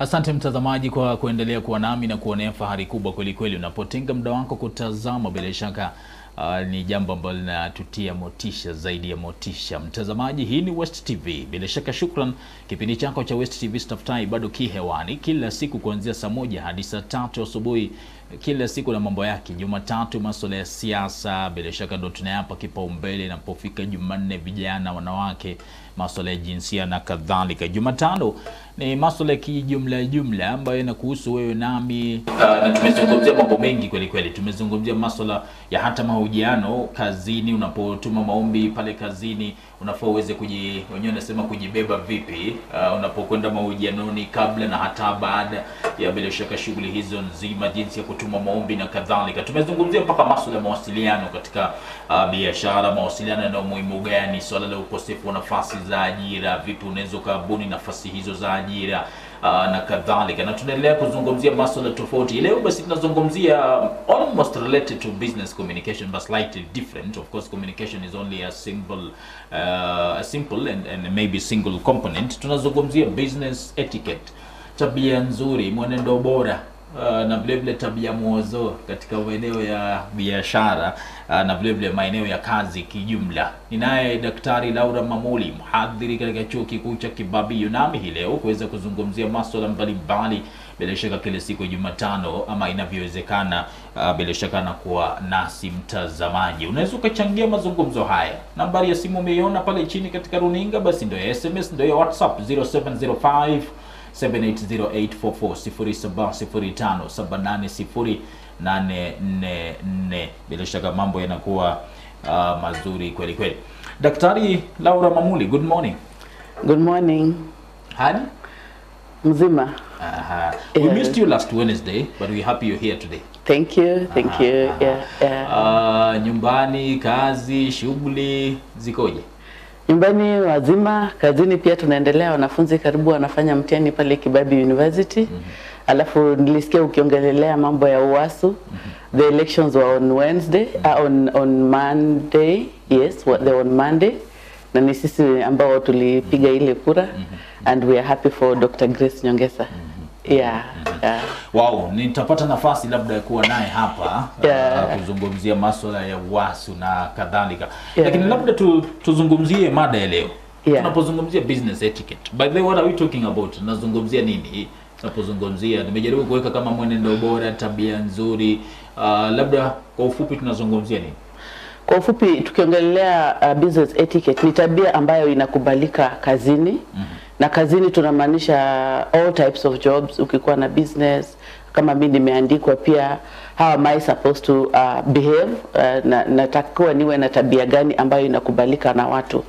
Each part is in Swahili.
Asante mtazamaji kwa kuendelea kuwa nami na kuonea fahari kubwa kweli kweli unapotenga muda wako kutazama. Bila shaka ni jambo ambalo linatutia motisha zaidi ya motisha. Mtazamaji, hii ni West TV. Bila shaka shukran, kipindi chako cha West TV STAFTAHI bado kihewani kila siku kuanzia saa 1 hadi saa 3 asubuhi. Kila siku na mambo yake. Jumatatu masuala ya siasa, bila shaka ndo tunayapa kipaumbele. Inapofika Jumanne vijana, wanawake, masuala ya jinsia na kadhalika. Jumatano ni masuala ya kijumla ambayo yanakuhusu wewe nami. Na tumezungumzia mambo mengi kweli kweli. Tumezungumzia masuala ya hata mahojiano kazini. Unapotuma maombi pale kazini, unafaa uweze wenyewe nasema kujibeba vipi unapokwenda mahojianoni, kabla na hata baada ya bila shaka shughuli hizo nzima, jinsi ya kutuma maombi na kadhalika. Tumezungumzia mpaka masuala ya mawasiliano katika biashara, mawasiliano na umuhimu gani, swala la ukosefu wa nafasi za ajira, vipi unaweza kubuni nafasi hizo za ajira na kadhalika. Na tunaendelea kuzungumzia masuala tofauti. Leo basi tunazungumzia almost related to business communication but slightly different. Of course communication is only a simple and maybe single component. Tunazungumzia business etiquette, tabia nzuri, mwenendo bora na vile vile tabia mwozo katika maeneo ya biashara na vile vile maeneo ya kazi kijumla. Ninaye Daktari Mamuli, mhadhiri katika chuo kikuu cha Kibabii, nami hii leo kuweza kuzungumzia masuala mbalimbali. Bila shaka kila siku Jumatano ama inavyowezekana, bila shaka na kuwa nasi mtazamaji. Unaweza ukachangia mazungumzo haya. Nambari ya simu umeiona pale chini katika runinga, basi ndio ya SMS, ndio ya WhatsApp 0705 780844. Bila shaka mambo yanakuwa mazuri kweli kweli. Daktari Mamuli, good morning. Good morning. Hadi? Mzima. We missed you last Wednesday, but we're happy you're here today. Thank you. Yeah. Nyumbani, kazi, shughuli zikoje? Nyumbani wazima, kazini pia tunaendelea. Wanafunzi karibu wanafanya mtihani pale Kibabii University. Alafu nilisikia ukiongelelea mambo ya uwasu. The elections were on Wednesday, on Monday. Yes, they were on Monday. Na ni sisi ambao tulipiga ile kura. And we are happy for Dr. Grace Nyongesa. Yeah. Wow, nitapata nafasi labda kuwa naye hapa kuzungumzia masuala ya uwasu na kadhalika. Lakini labda tuzungumzie mada ya leo. Tunapozungumzia business etiquette. By the way, what are we talking about? Nazungumzia nini? Tunapozungumzia, nimejaribu kuweka kama mwenendo bora, tabia nzuri. Labda kwa ufupi tunazungumzia nini? Kwa ufupi tukiongelea business etiquette ni tabia ambayo inakubalika kazini. Na kazini tunamaanisha all types of jobs. Ukikuwa na business, kama mimi nimeandikwa pia, how am I supposed to behave, natakiwa niwe na tabia gani ambayo inakubalika na watu.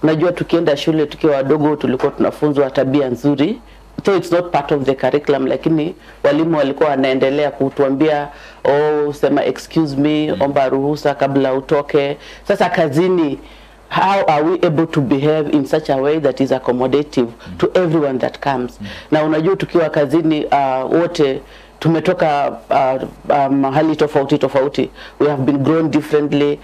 Unajua tukienda shule tukiwa wadogo tulikuwa tunafunzwa tabia nzuri. So it's not part of the curriculum, lakini walimu walikuwa wanaendelea kutuambia sema excuse me, omba ruhusa kabla utoke. Sasa kazini, how are we able to behave in such a way that is accommodative to everyone that comes? Na unajua tukiwa kazini wote tumetoka mahali tofauti. We have been grown differently.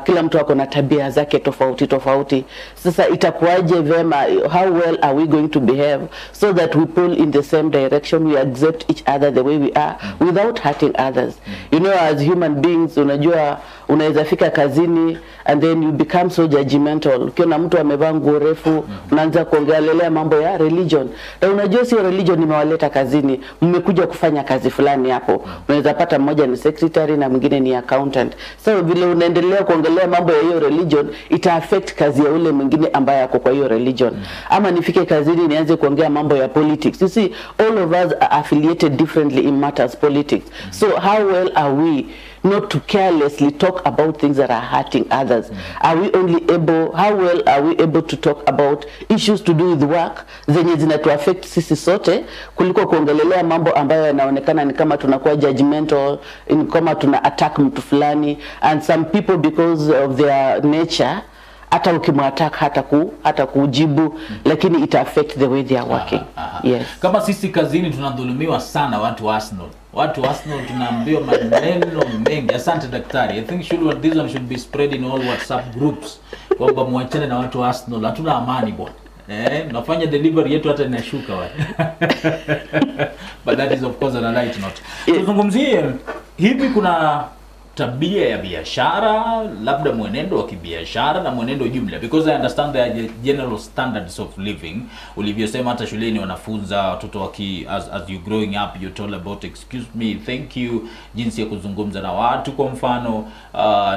Kila mtu ako na tabia zake tofauti. Sasa itakuwaje vema, how well are we going to behave so that we pull in the same direction, we accept each other the way we are without hurting others. You know, as human beings, unajua unaweza fika kazini and then you become so judgmental. Ukiona mtu amevaa nguo refu, unaanza kuongelea mambo ya religion. Na unajua sio religion imewaleta kazini, mmekuja kufanya kazi fulani hapo. Unaweza pata mmoja ni secretary na mwingine ni accountant. So vile unaendelea kuongelea mambo ya hiyo religion, ita affect kazi ya ule mwingine ambaye ako kwa hiyo religion. Ama nifike kazini nianze kuongea mambo ya politics. You see, all of us are affiliated differently in matters politics. So how well are we not to carelessly talk about things that are hurting others? Are we how well are we able to talk about issues to do with work zenye zinatu affect sisi sote, kuliko kuongelelea mambo ambayo yanaonekana ni kama tunakuwa judgmental, kama tuna attack mtu fulani, and some people because of their nature hata ukimwattack hata kujibu, lakini it affect the way they are working. Yes. Kama sisi kazini tunadhulumiwa sana watu wa Arsenal. Watu Arsenal tunaambiwa maneno mengi. Asante daktari. I think this one should be spread in all WhatsApp groups. Kwamba muachane na watu Arsenal. Hatuna amani bwana. nafanya delivery yetu hata inashuka wapi. But that is of course on a light note. Tuzungumzie hivi, kuna tabia ya biashara, labda mwenendo wa kibiashara na mwenendo jumla, because I understand there are general standards of living. Ulivyosema hata shuleni wanafunza watoto as you growing up you're told about excuse me, thank you, jinsi ya kuzungumza na watu kwa mfano,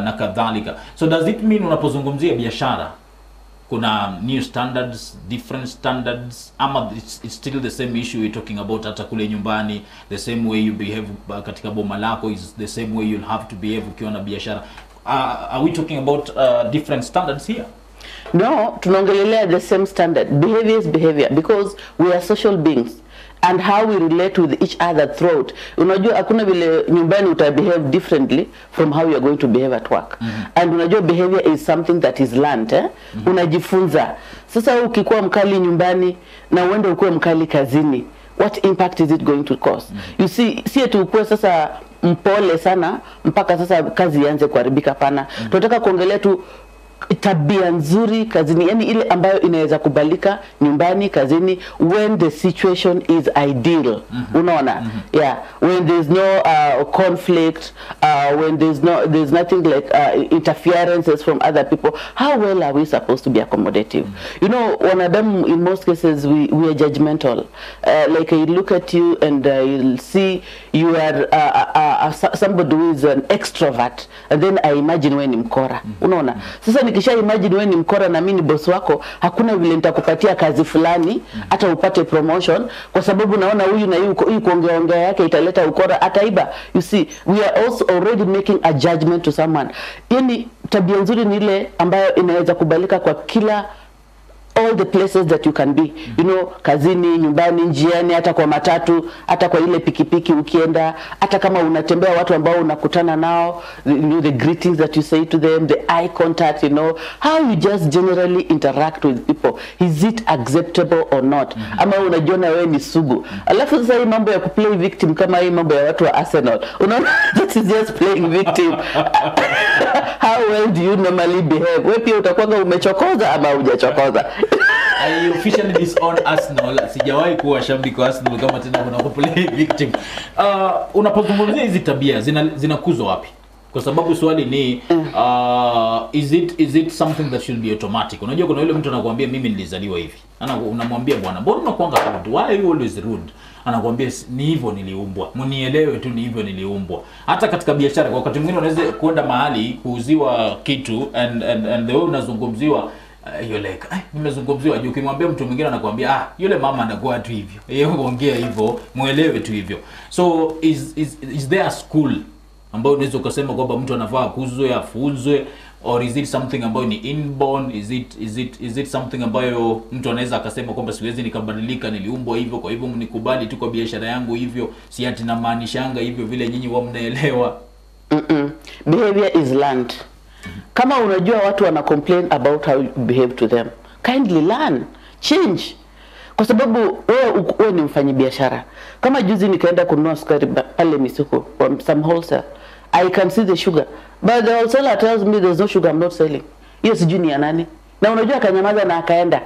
na kadhalika. So does it mean unapozungumzia biashara kuna new standards, different standards, ama it's still the same issue we're talking about hata kule nyumbani, the same way you behave katika boma lako is the same way you'll have to behave ukiwa na biashara? Are we talking about different standards here? No, tunaongelelea the same standard. Behavior is behavior because we are social beings, and how we relate with each other throughout. Unajua hakuna vile nyumbani utabehave differently from how you are going to behave at work. And unajua behavior is something that is learned, unajifunza. Sasa ukikuwa mkali nyumbani na uende ukuwe mkali kazini, what impact is it going to cause? You see, si eti ukuwe sasa mpole sana mpaka sasa kazi ianze kuharibika, pana. Tunataka kuongelea tu tabia nzuri kazini, yani ile ambayo inaweza kubalika nyumbani, kazini, when the situation is ideal. Unaona? Yeah, when there's no conflict, when there's nothing like interferences from other people. How well are we supposed to be accommodative? You know, wanadamu in most cases we are judgmental. Like I look at you and you'll see you are somebody who is an extrovert, and then I imagine when ni mkora. Unaona? Sasa nikisha imagine wewe ni mkora na mimi ni boss wako, hakuna vile nitakupatia kazi fulani hata upate promotion, kwa sababu naona huyu na huyu kuongea yake italeta ukora, ataiba. You see, we are also already making a judgment to someone. Yani tabia nzuri ni ile ambayo inaweza kubalika kwa kila all the places that you can be, you know, kazini, nyumbani, njiani, hata kwa matatu, hata kwa ile pikipiki ukienda, hata kama unatembea watu ambao unakutana nao, you know, the greetings that you say to them, the eye contact, you know, how you just generally interact with people, is it acceptable or not? Ama unajiona wewe ni sugu. Alafu sasa hii mambo ya kuplay victim kama hii mambo ya watu wa Arsenal, unaona, that is just playing victim. How well do you normally behave? Wewe pia utakuwa umechokoza ama hujachokoza? I officially disown Arsenal. Sijawahi kuwa shabiki wa Arsenal kama tena unapoplay victim. Unapozungumzia hizi tabia zinakuzwa wapi? Kwa sababu swali ni is it something that should be automatic? Unajua kuna yule mtu anakuambia mimi nilizaliwa hivi. Unamwambia bwana, mbona unakuanga rude? Why are you always rude? Anakuambia ni hivyo niliumbwa. Mnielewe tu, ni hivyo niliumbwa. Hata katika biashara kwa wakati mwingine unaweza kwenda mahali kuuziwa kitu and the way unazungumziwa, you're like, nimezungumziwa juu. Ukimwambia mtu mwingine anakuambia yule mama anakuwa tu hivyo. Yeye ongea hivyo, muelewe tu hivyo. So is there a school ambayo unaweza kusema kwamba mtu anafaa kuzwe afunzwe, or is it something ambayo ni inborn? Is it something ambayo mtu anaweza akasema kwamba siwezi nikabadilika, niliumbwa hivyo, kwa hivyo mnikubali tu kwa biashara yangu hivyo, si ati na maanishanga hivyo vile nyinyi wao mnaelewa? Behavior is learned. Kama unajua watu wana complain about how you behave to them, kindly learn, change. Kwa sababu wewe ni mfanyabiashara. Kama juzi nikaenda kununua sukari pale Misuko from some wholesale, I can see the sugar, but the wholesaler tells me there's no sugar, I'm not selling. Hiyo sijui ni ya nani. Na unajua akanyamaza na akaenda.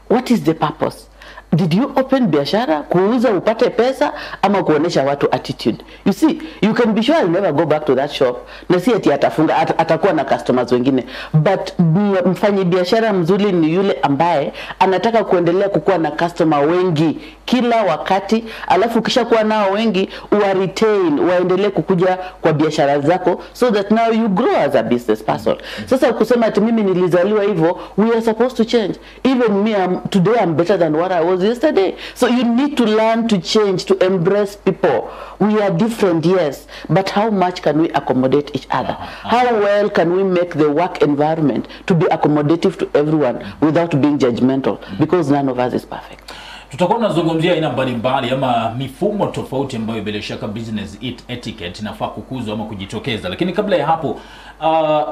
What is the purpose? Did you open biashara kuuza upate pesa ama kuonesha watu attitude? You see, you can be sure I'll never go back to that shop. Na si ati atafunga, atakuwa na customers wengine. But mfanyi biashara mzuri ni yule ambaye anataka kuendelea kukuwa na customer wengi kila wakati, alafu kisha kuwa nao wengi uwa retain, waendelee kukuja kwa biashara zako, so that now you grow as a business person. Sasa kusema ati mimi nilizaliwa hivyo, we are supposed to change. Even me, today I'm better than what I was yesterday. So you need to learn to change, to embrace people. We are different, yes, but how much can we accommodate each other? How well can we make the work environment to be accommodative to everyone without being judgmental? Because none of us is perfect. Tutakuwa tunazungumzia aina mbalimbali ama mifumo tofauti ambayo bila shaka business etiquette inafaa kukuzwa ama kujitokeza. Lakini kabla ya hapo,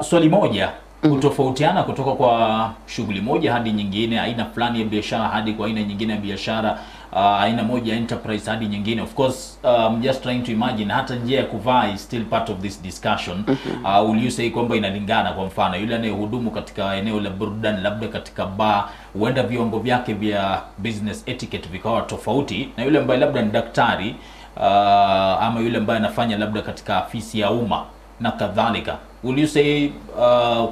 swali moja, kutofautiana kutoka kwa shughuli moja hadi nyingine, aina fulani ya biashara hadi kwa aina nyingine ya biashara, aina moja enterprise hadi nyingine. Of course, I'm just trying to imagine hata njia ya kuvaa is still part of this discussion. Will you say kwamba inalingana? Kwa mfano yule anayehudumu katika eneo la burudani, labda katika bar, huenda viwango vyake vya business etiquette vikawa tofauti na yule ambaye labda ni daktari, ama yule ambaye anafanya labda katika afisi ya umma na kadhalika. Will you say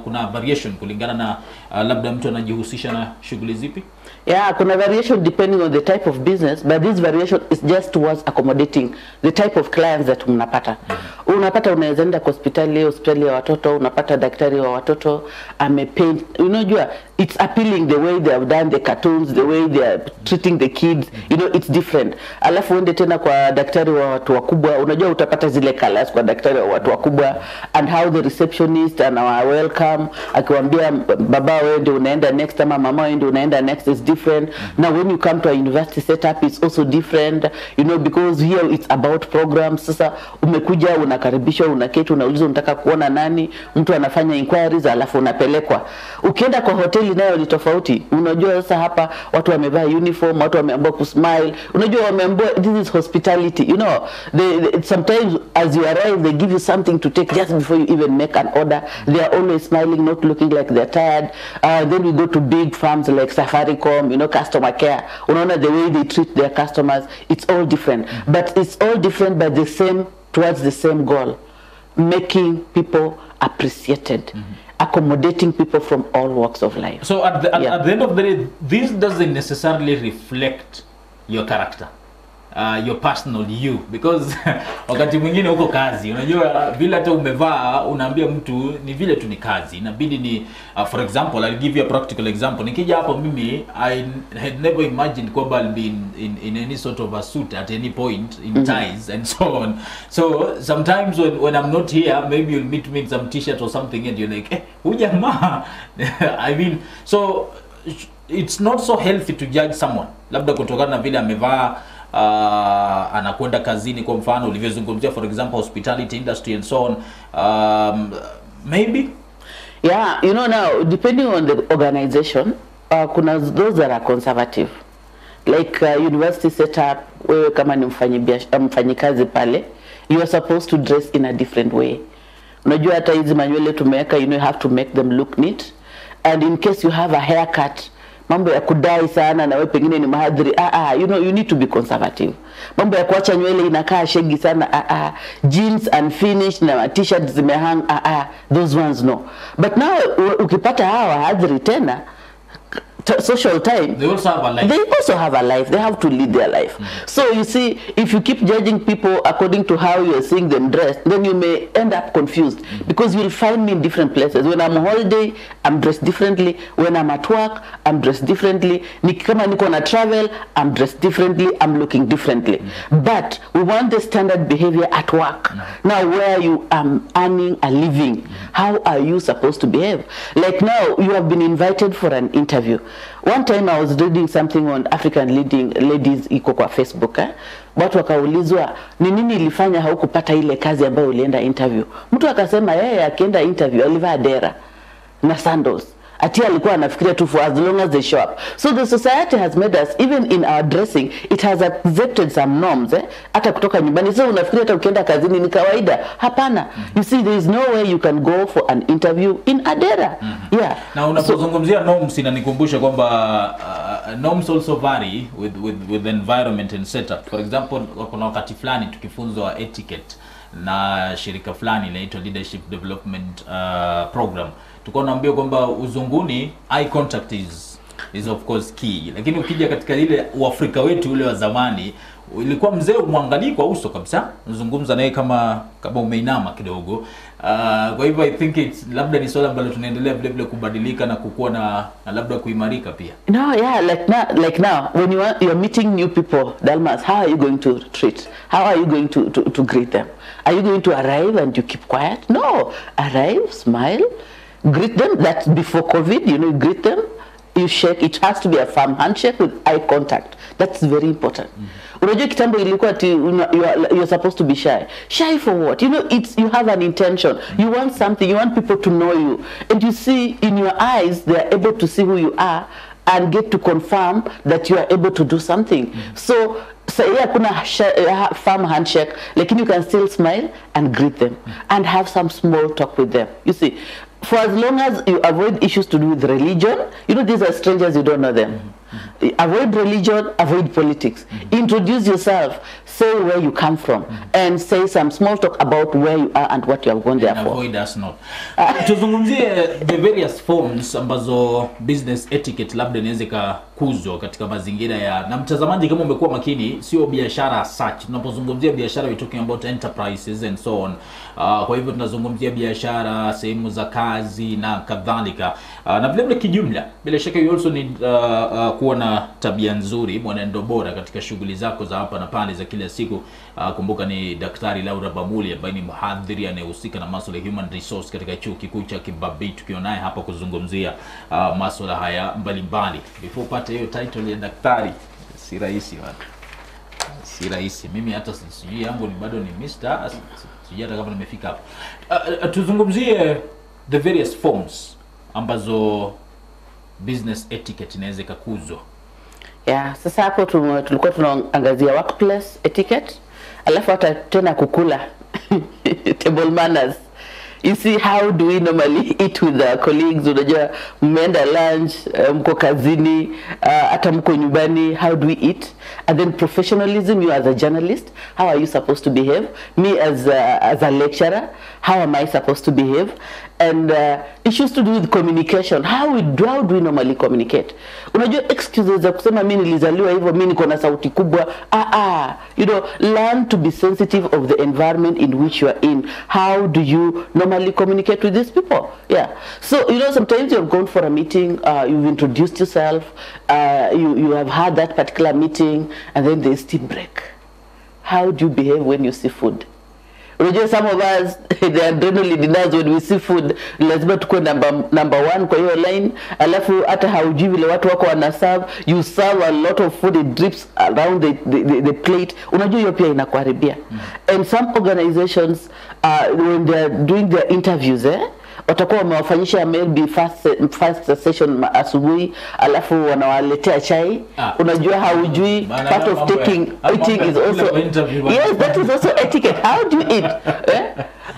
kuna variation kulingana na labda mtu anajihusisha na shughuli zipi? Yeah, kuna variation depending on the type of business, but this variation is just towards accommodating the type of clients that mnapata. Unapata unaweza enda kwa hospitali ya watoto, unapata daktari wa watoto amepaint, unajua it's appealing the way they have done the cartoons, the way they are treating the kids, you know, it's different. Alafu uende tena kwa daktari wa watu wakubwa, unajua utapata zile colors kwa daktari wa watu wakubwa, and how the receptionist and our welcome akiwaambia baba wewe ndio unaenda next ama mama wewe ndio unaenda next is different. Now when you come to a university setup it's also different, you know, because here it's about programs. Sasa umekuja unakaribishwa, unaketi, unaulizwa unataka kuona nani, mtu anafanya inquiries alafu unapelekwa. Ukienda kwa hoteli nayo ni tofauti. Unajua sasa hapa watu wamevaa uniform, watu wameambiwa kusmile. Unajua wameambiwa this is hospitality, you know. Sometimes as you arrive they give you something to take just before you even make an order. They are always smiling, not looking like they're tired. Then we go to big firms like Safaricom, you know, customer care. Unaona the way they treat their customers, it's all different. But it's all different but the same, towards the same goal, making people appreciated, accommodating people from all walks of life. So at the end of the day, this doesn't necessarily reflect your character, your personal you, because wakati mwingine uko kazi, unajua vile hata umevaa unaambia mtu ni vile tu ni kazi, inabidi ni for example, I'll give you a practical example. Nikija hapo mimi, I had never imagined kwamba I'll be in any sort of a suit at any point, in ties and so on. So sometimes when I'm not here, maybe you'll meet me in some t-shirt or something and you're like, huyu jamaa. I mean, so it's not so healthy to judge someone labda kutokana na vile amevaa, anakwenda kazini kwa mfano ulivyozungumzia, for example hospitality industry and so on. Maybe, yeah, you know, now depending on the organization, kuna those that are conservative, like university setup. Wewe kama ni mfanyikazi pale, you are supposed to dress in a different way. Unajua hata hizi manywele tumeweka, you know, you have to make them look neat, and in case you have a haircut, mambo ya kudai sana na wewe pengine ni mhadhiri, you know, you need to be conservative. Mambo ya kuacha nywele inakaa shegi sana, jeans unfinished na t-shirts zimehang, those ones no. But now ukipata hawa wahadhiri tena social time, they also have a life. They also have a life. They have to lead their life. So you see, if you keep judging people according to how you are seeing them dressed, then you may end up confused, because you will find me in different places. When I'm on holiday, I'm dressed differently. When I'm at work, I'm dressed differently. Kama niko na travel, I'm dressed differently. I'm looking differently. But we want the standard behavior at work. Now where you are earning a living, how are you supposed to behave? Like now, you have been invited for an interview. One time I was reading something on African leading ladies iko kwa Facebook, watu wakaulizwa ni nini ilifanya haukupata ile kazi ambayo ulienda interview. Mtu akasema yeye akienda interview alivaa dera na sandals, ati alikuwa anafikiria tu for as long as they show up. So the society has made us, even in our dressing, it has accepted some norms, hata kutoka nyumbani. So unafikiria hata ukienda kazini ni kawaida. Hapana. You see, there is no way you can go for an interview in adera. Yeah. Na unapozungumzia norms inanikumbusha kwamba norms also vary with the environment and setup. For example, kuna wakati fulani tukifunzwa etiquette na shirika fulani inaitwa leadership development program, tuko naambia kwamba uzunguni eye contact is of course key, lakini ukija katika ile Uafrika wetu ule wa zamani ilikuwa mzee umwangalie kwa uso kabisa, uzungumza naye kama umeinama kidogo. Kwa hivyo I think it's labda ni swala ambalo tunaendelea vile vile kubadilika na kukua na labda kuimarika pia. No, yeah, like now when you're meeting new people, Dalmas, how are you going to treat? How are you going to greet them? Are you going to arrive and you keep quiet? No, arrive, smile, greet them. That's before COVID, you know, you greet them, you shake. It has to be a firm handshake with eye contact. That's very important. Unajua kitambo ilikuwa you're supposed to be shy. Shy for what? You know, you have an intention. You want something. You want people to know you. And you see in your eyes, they are able to see who you are. and get to confirm that you are able to do something. So yeah, kuna firm handshake, like you can still smile and greet them and have some small talk with them. You see, for as long as you avoid issues to do with religion, you know, these are strangers, you don't know them. Avoid religion, avoid politics. Introduce yourself, say where you come from, and say some small talk about where you are and what you have gone there for. Avoid us not. Tuzungumzie the various forms ambazo business etiquette labda inaweza kuzwa katika mazingira ya, na mtazamaji kama umekuwa makini, sio biashara such. Tunapozungumzia biashara we talking about enterprises and so on. Kwa hivyo tunazungumzia biashara, sehemu za kazi na kadhalika. Na vile vile kijumla, bila shaka you also need kuwa na tabia nzuri, mwenendo bora katika shughuli zako za hapa na pale za kila siku. Kumbuka ni Daktari Laura Mamuli ambaye ni mhadhiri anayehusika na masuala ya human resource katika chuo kikuu cha Kibabii, tukiwa naye hapa kuzungumzia masuala haya mbalimbali. Before upate hiyo title ya daktari, si rahisi watu. Si rahisi. Mimi hata sijui yangu ni bado ni Mr. Sijui hata kama nimefika hapa. Tuzungumzie the various forms ambazo business etiquette inaweza kukuzwa. Yeah, sasa hapo tulikuwa tunaangazia workplace etiquette, alafu hata tena kukula table manners. You see, how do we normally eat with our colleagues? Unajua mmeenda lunch, mko kazini, hata mko nyumbani, how do we eat? And then professionalism, you as a journalist, how are you supposed to behave? Me as a lecturer, how am I supposed to behave? And issues to do with communication, how do we normally communicate? Unajua excuses za kusema mimi nilizaliwa hivyo, mimi niko na sauti kubwa. You know, learn to be sensitive of the environment in which you are in. How do you normally communicate with these people? Yeah. So, you know, sometimes you've gone for a meeting, you've introduced yourself, you have had that particular meeting, and then there's tea break. How do you behave when you see food? Unajua, some of us, the adrenaline in us when we see food, lazima tukue number one kwa hiyo line, alafu hata haujui vile watu wako wanaserve, you serve a lot of food, it drips around the plate. Unajua hiyo pia inakuharibia. And some organizations, when they are doing their interviews, watakuwa wamewafanyisha maybe first session asubuhi, alafu wanawaletea chai. Unajua haujui, part of eating is also, yes, that is also etiquette. How do you eat?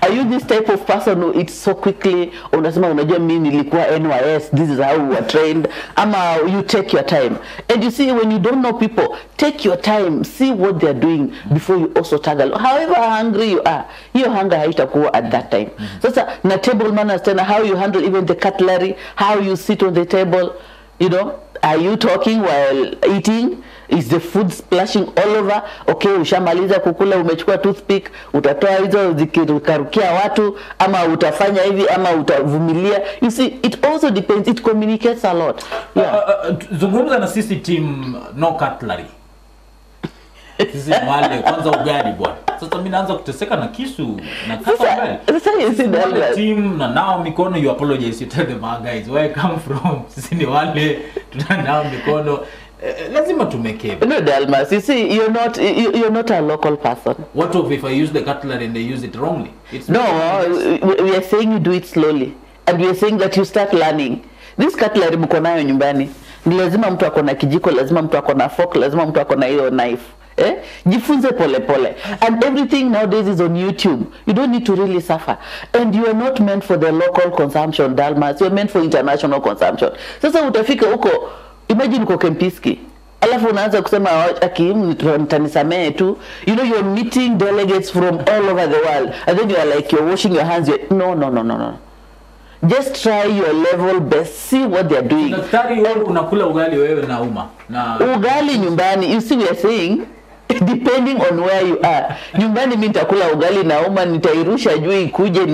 Are you this type of person who eats so quickly? Unasema unajua mimi nilikuwa NYS, this is how we were trained. Ama you take your time. And you see, when you don't know people, take your time, see what they are doing before you also tag along. However hungry you are, hiyo hunger haitakuwa at that time. Sasa na table manners tena, how you handle even the cutlery, how you sit on the table, you know, are you talking while eating? Is the food splashing all over? Okay, ushamaliza kukula, umechukua toothpick, utatoa hizo zikarukia watu, ama utafanya hivi, ama utavumilia. You see, it also depends, it communicates a lot. Yeah. Zungumza na sisi team no cutlery. Sisi wale kwanza ugali bwana. Sasa mimi naanza kuteseka na kisu na kata. Sasa you see that team na nao mikono, you apologize, you tell them, guys, where I come from. Sisi ni wale tunanao mikono. Lazima tumekebe. No, Dalmas, you see, you're not a local person. What if I use the cutlery and they use it wrongly? No, we are saying you do it slowly, and we are saying that you start learning. This cutlery mko nayo nyumbani, ni lazima mtu akona kijiko, lazima mtu akona fork, lazima mtu akona hiyo knife. Jifunze pole pole. And everything nowadays is on YouTube. You don't need to really suffer. And you are not meant for the local consumption, Dalmas. You are meant for international consumption. Sasa utafika huko, imagine uko Kempiski, alafu unaanza kusema mtanisamee tu. You know, you're meeting delegates from all over the world, and then you are like, you're washing your hands. No. Just try your level best, see what they're doing. Daktari, wewe unakula ugali wewe na uma na ugali nyumbani. You see, we are saying depending on where you are. Nyumbani mimi nitakula ugali na uma, nitairusha juu ikuje,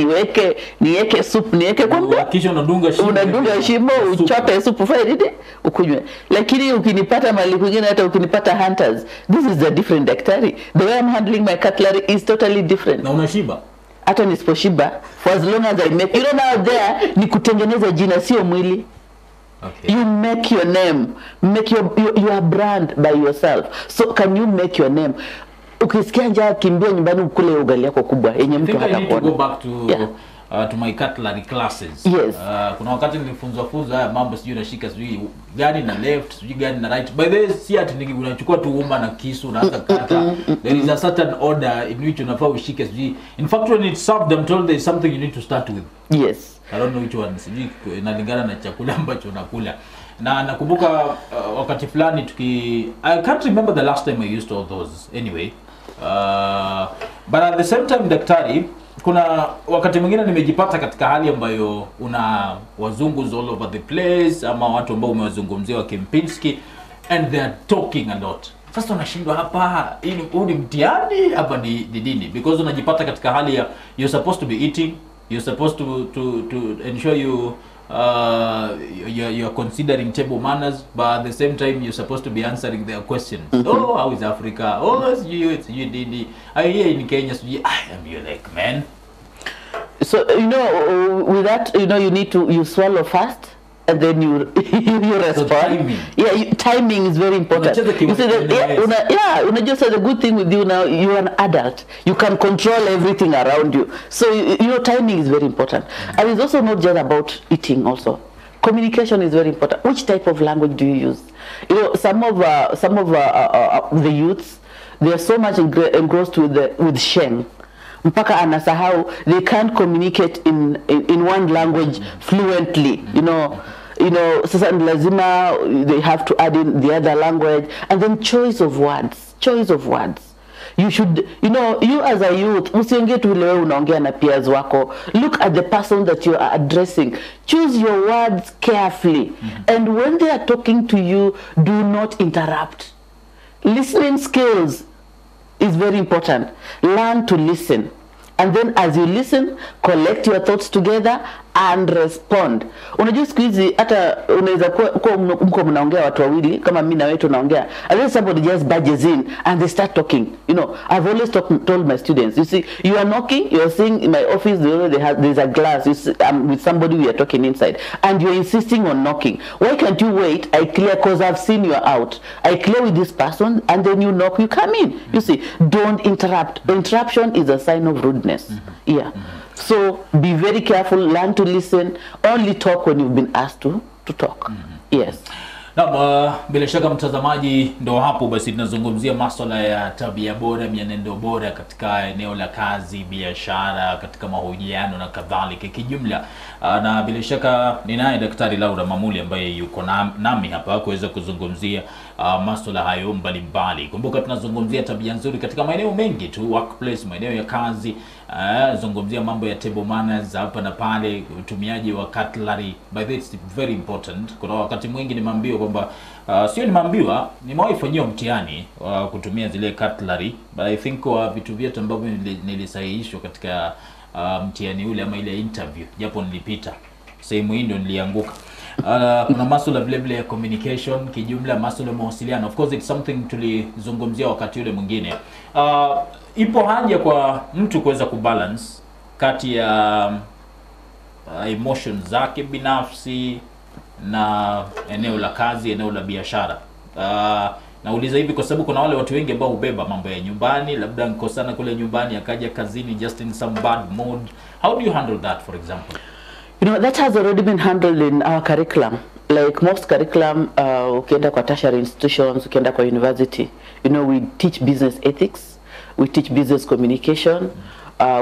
niweke soup, niweke kwa mda. Kisha unadunga shimo, uchope soup faidi ukunywe. Lakini ukinipata mali kwingine, hata ukinipata hunters, this is a different daktari. The way I'm handling my cutlery is totally different. Na unashiba. Hata nisiposhiba, for as long as I make, you know, now there ni kutengeneza jina, sio mwili. Okay. You make your name, make your brand by yourself. So can you make your name? Ukisikia njaa, kimbia nyumbani ukule ugali yako kubwa yenye mtu hatakuona. I need to go back to to my cutlery classes. Yes. Kuna wakati nilifunzwa haya mambo, sijui nashika sijui gani na left, sijui gani na right. By the way, si ati unachukua tu umma na kisu unaanza kata. There is a certain order in which unafaa ushike sijui. In fact, when it's served, I'm told there is something you need to start with. Yes. I don't know which one. Sijui inalingana na chakula ambacho unakula. Na nakumbuka wakati fulani I can't remember the last time I used all those anyway. But at the same time, daktari, kuna wakati mwingine nimejipata katika hali ambayo una wazungu all over the place, ama watu ambao umewazungumzia wa Kempinski, and they are talking a lot. Sasa unashindwa hapa, huu ni mtihani hapa ni dini, because unajipata katika hali ya you're supposed to be eating, you're supposed to ensure you're considering table manners, but at the same time you're supposed to be answering their questions. Oh, how is Africa? Oh, it's you didi. I hear in Kenya, and you're like, man. So with that, you need to swallow fast, and then you respond. So timing. Yeah, timing is very important. You see that, just the good thing with you now, you're an adult. You can control everything around you. So timing is very important. And it's also not just about eating. Also, communication is very important. Which type of language do you use? Some of the youths, they are so much engrossed with shame. Mpaka anasahau, they can't communicate in one language fluently. Sasa lazima they have to add in the other language, and then choice of words. You should, you as a youth, usiongee tu ile unaongea na peers wako. Look at the person that you are addressing. Choose your words carefully, and when they are talking to you, do not interrupt. Listening skills is very important. Learn to listen, and then as you listen, collect your thoughts together and respond. Unajua siku hizi hata unaweza kuwa mko mnaongea watu wawili kama mimi na wewe tunaongea, and then somebody just barges in and they start talking. I've always told my students, you see, you are knocking, you are seeing in my office there's a glass, with somebody we are talking inside, and you're insisting on knocking. Why can't you wait? I clear, because I've seen you out. I clear with this person, and then you knock, you come in. You see, don't interrupt. Interruption is a sign of rudeness. Yeah. So be very careful, learn to listen, only talk when you've been asked to talk. Yes. Na bila shaka mtazamaji, ndo hapo basi tunazungumzia masuala ya tabia bora, mwenendo bora katika eneo la kazi, biashara, katika mahojiano na kadhalika kijumla. Na bila shaka ninaye Daktari Laura Mamuli ambaye yuko nami hapa kuweza kuzungumzia masuala hayo mbalimbali. Kumbuka tunazungumzia tabia nzuri katika maeneo mengi tu, workplace, maeneo ya kazi, zungumzia mambo ya table manners hapa na pale, utumiaji wa cutlery. By the way, it's very important. Kuna wakati mwingi nimeambiwa kwamba sio nimeambiwa, nimewahi fanyiwa mtihani kutumia zile cutlery, but I think vitu vyote ambavyo nilisahihishwa katika mtihani ule ama ile interview, japo nilipita, sehemu hii ndio nilianguka. Kuna masuala vile vile ya communication kijumla, masuala ya mawasiliano. Of course it's something tulizungumzia wakati ule mwingine. Ipo haja kwa mtu kuweza kubalance kati ya emotions zake binafsi na eneo la kazi, eneo la biashara. Nauliza hivi kwa sababu kuna wale watu wengi ambao hubeba mambo ya nyumbani, labda nkosana kule nyumbani akaja kazini just in some bad mood. How do you handle that, for example? That has already been handled in our curriculum. Like most curriculum, ukienda kwa tertiary institutions, ukienda kwa university, we teach business ethics, we teach business communication,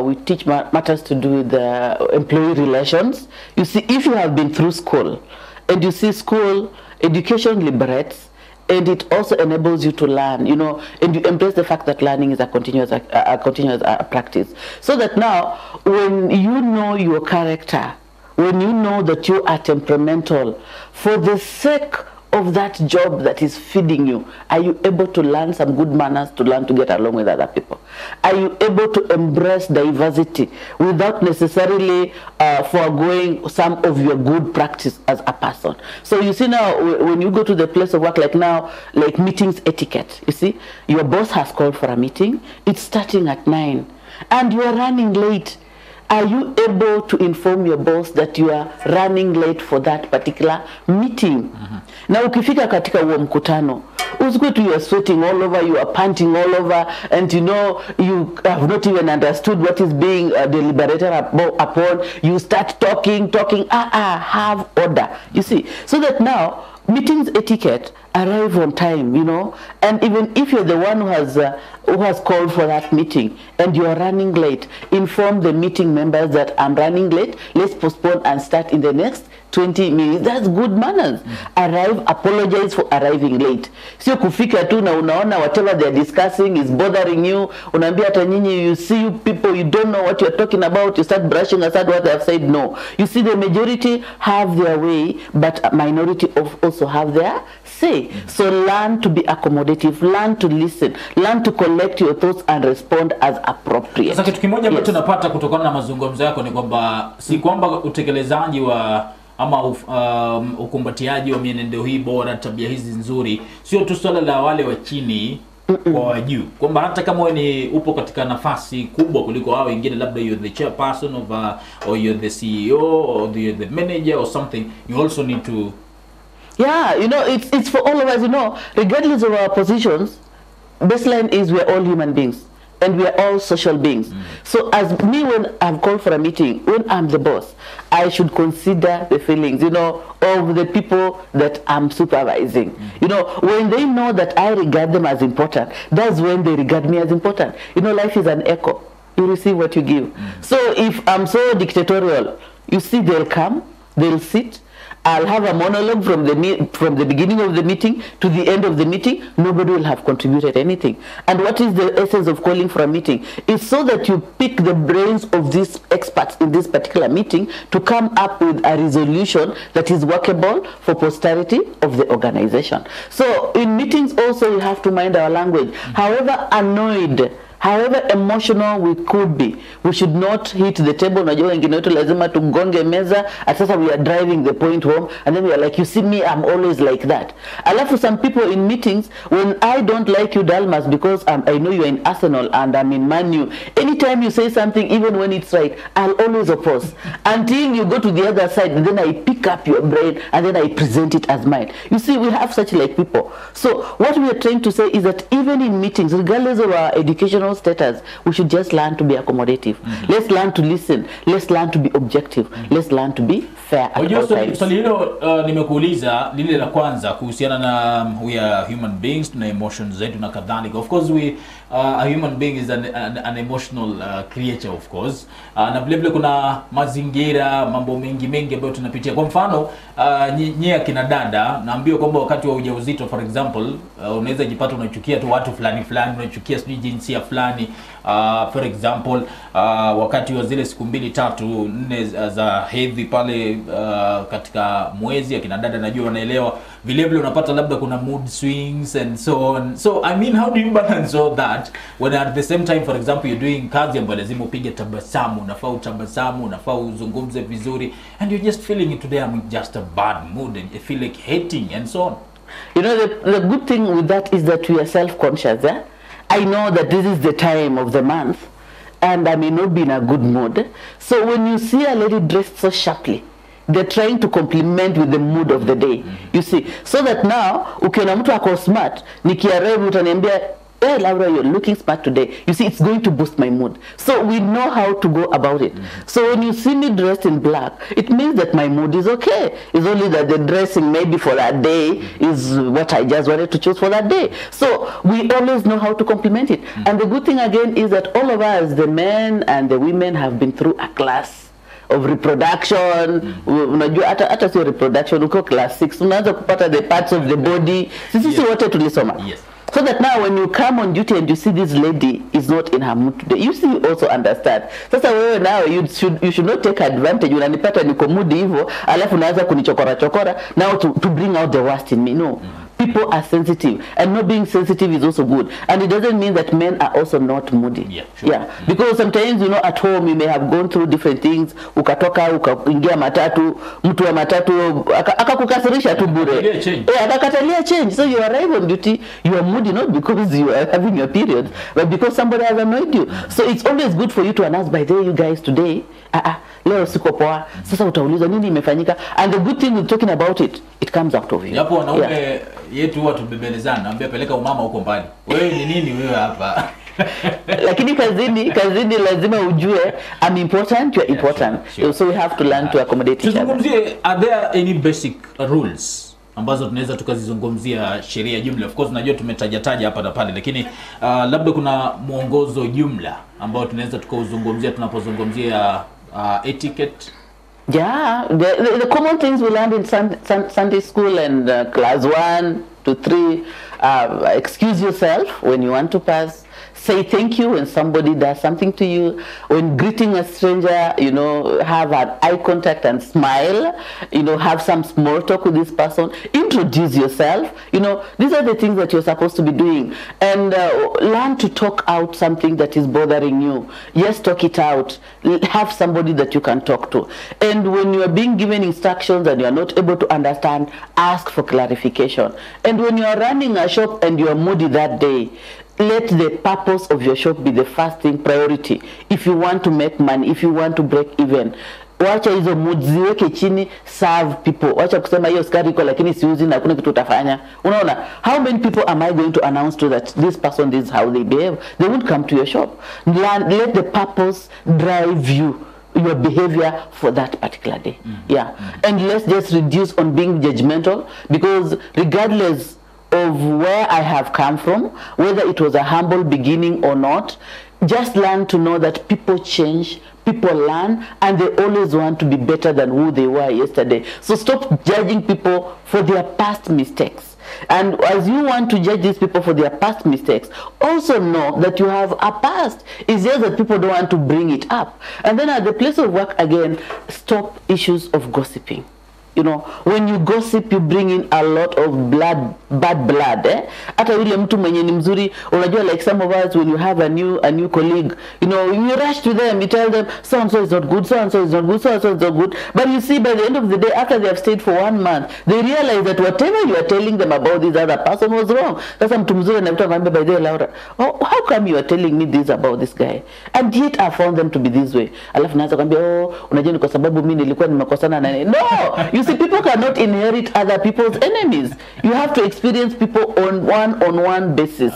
we teach matters to do with the employee relations. You see, if you have been through school, and you see school, education liberates, and it also enables you to learn, and you embrace the fact that learning is a continuous practice. So that now, when you know your character, when you know that you are temperamental, for the sake of that job that is feeding you, are you able to learn some good manners, to learn to get along with other people? Are you able to embrace diversity without necessarily foregoing some of your good practice as a person? So you see now, when you go to the place of work, like now, like meetings etiquette, you see, your boss has called for a meeting, it's starting at 9, and you are running late. Are you able to inform your boss that you are running late for that particular meeting? Na ukifika katika huo mkutano, Usikwe tu, you are sweating all over, you are panting all over, and you know, you have not even understood what is being deliberated upon. You start talking, have order, you see, so that now meetings etiquette arrive on time, you know, and even if you're the one who has called for that meeting and you're running late, inform the meeting members that I'm running late, let's postpone and start in the next 20 minutes. That's good manners. Arrive, apologize for arriving late. Sio kufika tu na unaona whatever they're discussing is bothering you. Unaambia hata nyinyi, you see you people, you don't know what you're talking about, you start brushing aside what they have said. No. You see, the majority have their way, but a minority also have their say. So learn to be accommodative, learn to listen, learn to collect your thoughts and respond as appropriate. Sasa kitu kimoja ambacho tunapata kutokana na mazungumzo yako ni kwamba si kwamba utekelezaji wa ama ukumbatiaji wa mienendo hii bora, tabia hizi nzuri, sio tu swala la wale wa chini kwa wajuu, kwamba hata kama wewe ni upo katika nafasi kubwa kuliko wao wengine, labda you're the chairperson of or you're the CEO or the manager or something, you also need to, yeah, you know, it's for all of us, you know, regardless of our positions. Baseline is we're all human beings and we are all social beings. So as me, when I'm called for a meeting, when I'm the boss, I should consider the feelings, you know, of the people that I'm supervising. You know, when they know that I regard them as important, that's when they regard me as important. You know, life is an echo. You receive what you give. So if I'm so dictatorial, you see, they'll come, they'll sit, I'll have a monologue from the beginning of the meeting to the end of the meeting. Nobody will have contributed anything. And what is the essence of calling for a meeting? It's so that you pick the brains of these experts in this particular meeting to come up with a resolution that is workable for posterity of the organization. So in meetings also, we have to mind our language. However annoyed, however emotional we could be, we should not hit the table. Unajua wengine wetu lazima tugonge meza, at sasa we are driving the point home, and then we are like, you see me, I'm always like that. Alafu some people in meetings, when I don't like you, Dalmas, because I know you're in Arsenal and I'm in Man U, anytime you say something, even when it's right, I'll always oppose until you go to the other side, and then I pick up your brain and then I present it as mine. You see, we have such like people. So what we are trying to say is that even in meetings, regardless of our educational status, we should just learn to be accommodative. Let's learn to listen. Let's learn to be objective. Let's learn to be fair at all times. So hilo nimekuuliza lile la kwanza kuhusiana na we are human beings, tuna emotions zetu na kadhalika. Of course a human being is an emotional creature, of course. Na vile vile kuna mazingira, mambo mengi ambayo tunapitia. Kwa mfano nyie kina dada, naambiwa kwamba wakati wa ujauzito, for example, unaweza jipata unachukia tu watu fulani, unachukia sijui jinsia fulani. For example, wakati wa zile siku 2, 3, 4 za hedhi pale katika mwezi, akina dada najua wanaelewa. Vile vile unapata labda kuna mood swings and so on. So I mean, how do you balance all that when at the same time, for example, you're doing kazi ambayo lazima upige tabasamu, unafaa utabasamu, unafaa uzungumze vizuri, and you're just feeling it today, I'm just a bad mood and you feel like hating and so on. You know, the good thing with that is that we are self-conscious. I know that this is the time of the month and I may not be in a good mood. So when you see a lady dressed so sharply, they're trying to complement with the mood of the day. You see, so that now, ukiona mtu ako smart, nikiarrive utaniambia, hey Laura, you're looking smart today. You see, it's going to boost my mood. So we know how to go about it. So when you see me dressed in black, it means that my mood is okay. It's only that the dressing maybe for that day is what I just wanted to choose for that day. So we always know how to complement it. And the good thing again is that all of us, the men and the women, have been through a class of reproduction. Unajua hata sio reproduction, uko class 6 unaanza kupata the parts of the body. Sisi wote tulisoma. Yes. So that now when you come on duty and you see this lady is not in her mood today, you see, you also understand. Sasa wewe now you should not take advantage. Unanipata niko mood hivyo, alafu unaanza kunichokora now to bring out the worst in me. No. People are sensitive, and not being sensitive is also good. And it doesn't mean that men are also not moody. Yeah, sure. Yeah. Because sometimes, you know, at home you may have gone through different things. Ukatoka, ukaingia matatu, mtu wa matatu akakukasirisha tu bure. Akakatalia change. So you arrive on duty, you are moody not because you are having your period, but because somebody has annoyed you. So it's always good for you to announce, by the way, you guys, today, leo siko poa. Sasa utaulizwa nini imefanyika. And the good thing with talking about it, it comes out of you. Yapo wanaume yetu huwa tubembelezana, naambia peleka umama huko mbali. Wewe ni nini wewe hapa? Lakini kazini lazima ujue I'm important, you're important. Sure. So we have to learn to accommodate each other. Tuzungumzie, are there any basic rules ambazo tunaweza tukazizungumzia sheria jumla? Of course najua tumetaja hapa na pale, lakini labda kuna mwongozo jumla ambao tunaweza tukauzungumzia tunapozungumzia etiquette. Yeah, the common things we learned in Sunday school and class 1 to 3. Excuse yourself when you want to pass. Say thank you when somebody does something to you. When greeting a stranger, you know, have an eye contact and smile. You know, have some small talk with this person. Introduce yourself. You know, these are the things that you're supposed to be doing. And learn to talk out something that is bothering you. Yes, talk it out. Have somebody that you can talk to. And when you are being given instructions and you are not able to understand, ask for clarification. And when you are running a shop and you are moody that day, let the purpose of your shop be the first thing, priority. If you want to make money, if you want to break even, wacha hizo mood ziweke chini, serve people. Wacha kusema hiyo skari iko lakini siuzi na hakuna kitu utafanya. Unaona, how many people am I going to announce to that this person, this is how they behave? They won't come to your shop. Let the purpose drive you, your behavior for that particular day. Yeah. And let's just reduce on being judgmental, because regardless of where I have come from, whether it was a humble beginning or not, just learn to know that people change, people learn, and they always want to be better than who they were yesterday. So stop judging people for their past mistakes. And as you want to judge these people for their past mistakes, also know that you have a past. It's just that people don't want to bring it up. And then at the place of work, again, stop issues of gossiping. You know, when you gossip, you bring in a lot of bad blood. Hata yule mtu mwenye ni mzuri, unajua, like some of us, when you have a new colleague, you know, you rush to them, you tell them, so and so is not good, so and so is not good, so and so is not good. But you see, by the end of the day, after they have stayed for 1 month, they realize that whatever you are telling them about this other person was wrong. Sasa mtu mzuri anakuta kwamba, by the way, Laura, how come you are telling me this about this guy? And yet I found them to be this way. Alafu naanza kwambia, unajua ni kwa sababu mimi nilikuwa nimekosana na nini. No, you see, people cannot inherit other people's enemies. You have to experience people on one basis.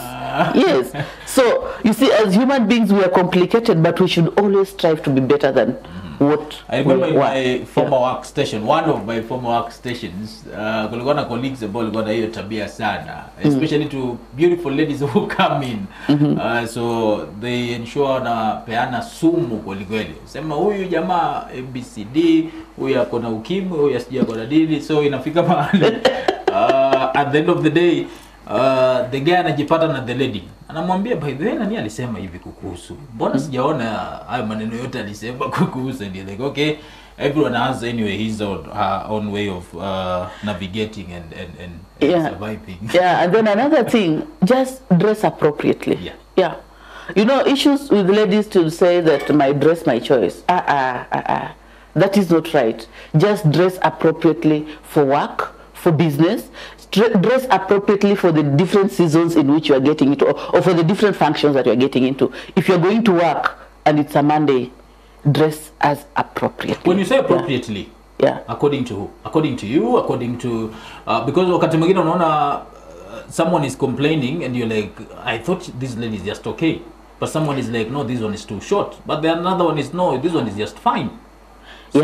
Yes. So you see, as human beings, we are complicated, but we should always strive to be better than what. I remember in my former work station, one of my former work stations, kulikuwa na colleagues ambao walikuwa na hiyo tabia sana, especially to beautiful ladies who come in. So they ensure na peana sumu kweli kweli. Sema huyu jamaa ABCD, huyu ako na ukimwi, huyu asije ako na dili. So inafika mahali at the end of the day, the guy anajipata na the lady, anamwambia, by the way, nani alisema hivi kuhusu? Mbona sijaona hayo maneno yote alisema kuhusu? And like, okay, everyone has anyway his own way of navigating and surviving. Yeah, and then another thing, just dress appropriately. Yeah. You know, issues with ladies to say that my dress, my choice. That is not right. Just dress appropriately for work, for business. Dress appropriately for the different seasons in which you are getting into, or for the different functions that you are getting into. If you're going to work and it's a Monday, dress as appropriately. When you say appropriately, according to who? According to you? According to because wakati mwingine unaona someone is complaining and you're like, I thought this lady is just okay, but someone is like, no, this one is too short, but the another one is, no, this one is just fine. So